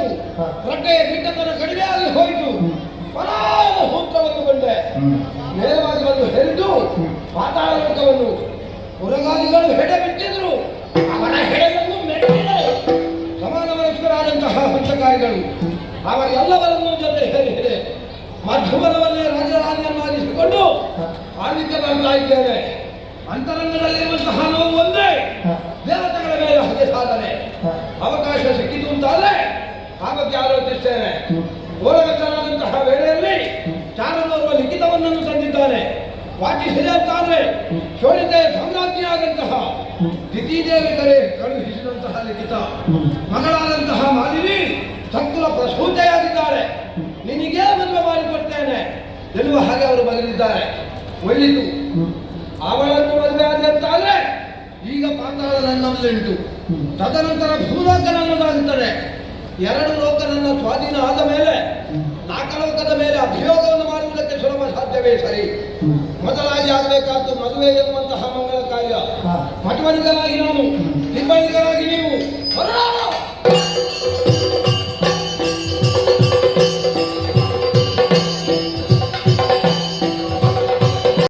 ಆಯಿತು, ಹೊಟ್ಟೆಯ ದಿಟ್ಟತನ ಕಡಿಮೆ ಆಗಿ ಹೋಯಿತು. ಪರಾದ ಸೂತ್ರವನ್ನು ಬಂದೆ ನೇರವಾಗಿ ಬಂದು ಹೇಳಿದ್ದು ಪಾತಾಳ ಲೋಕವನ್ನು ಹೊರಗಾದಿಗಳು ಹೆಡೆ ಬಿಟ್ಟಿದ್ರು. ಅವರ ಹೆಡೆಯನ್ನು ಮೆಟ್ಟಿದೆ ಸಮಾನ ಮನಸ್ಕರಾದಂತಹ ಹಂತಕಾರಿಗಳು ಅವರೆಲ್ಲವರನ್ನು ಜೊತೆ ಹೇಳಿ ಮಧ್ಯಮನವನ್ನೇ ರಾಜರಾಣಿಯನ್ನಾಗಿಸಿಕೊಂಡು ಆಳ್ವಿಕೆ ಮಾಡ್ತಾ ಇದ್ದೇವೆ. ಅಂತರಂಗದಲ್ಲಿರುವಂತಹ ನೋವು ಒಂದೇ, ದೇವತೆಗಳ ಮೇಲೆ ಹಗೆ ಸಾಧನೆ. ಅವಕಾಶ ಸಿಕ್ಕಿತು ಅಂತಾದ್ರೆ ಆ ಬಗ್ಗೆ ಆಲೋಚಿಸ್ತೇನೆ. ಘೋರಗತನಾದಂತಹ ವೇಳೆಯಲ್ಲಿ ಚಾರನೋರ್ವ ಲಿಖಿತವನ್ನು ತಂದಿದ್ದಾನೆ. ವಾಚಿಸಿದೆ ಅಂತಾದ್ರೆ ಶೋಣಿತೆಯ ಸಾಮ್ರಾಜ್ಞಿಯಾದಂತಹ ದಿತಿದೇವಿ ಕರೆ ಕಳುಹಿಸಿದಂತಹ ಲಿಖಿತ. ಮಗಳಾದಂತಹ ಮಾಲಿನಿ ಸಂಕುಲ ಪ್ರಸೂತೆಯಾಗಿದ್ದಾಳೆ. ನಿನಗೇ ಮದುವೆ ಮಾಡಿಕೊಡ್ತೇನೆ ಎನ್ನುವ ಹಾಗೆ ಅವರು ಬರೆದಿದ್ದಾರೆ. ಒಳ್ಳಿತು, ಅವಳನ್ನು ಮದುವೆ ಆದಂತಾದ್ರೆ ಈಗ ಪಾತಾಳ ನನ್ನಲ್ಲಿಂಟು, ತದನಂತರ ಭೂಲೋಕ ನನ್ನದಾಗುತ್ತದೆ. ಎರಡು ಲೋಕ ನನ್ನ ಸ್ವಾಧೀನ ಆದ ಮೇಲೆ ನಾಲ್ಕಲೋಕದ ಮೇಲೆ ಅಭಿಯೋಗವನ್ನು ಮಾಡುವುದಕ್ಕೆ ಸುಲಭ ಸಾಧ್ಯವೇ ಸರಿ. ಮೊದಲಾಗಿ ಆಗಬೇಕಾದ್ದು ಮದುವೆ ಎನ್ನುವಂತಹ ಮಂಗಲ ಕಾರ್ಯ. ಮಠವನಿಗರಾಗಿ ನಾನು, ತಿಮ್ಮನಿಗರಾಗಿ ನೀವು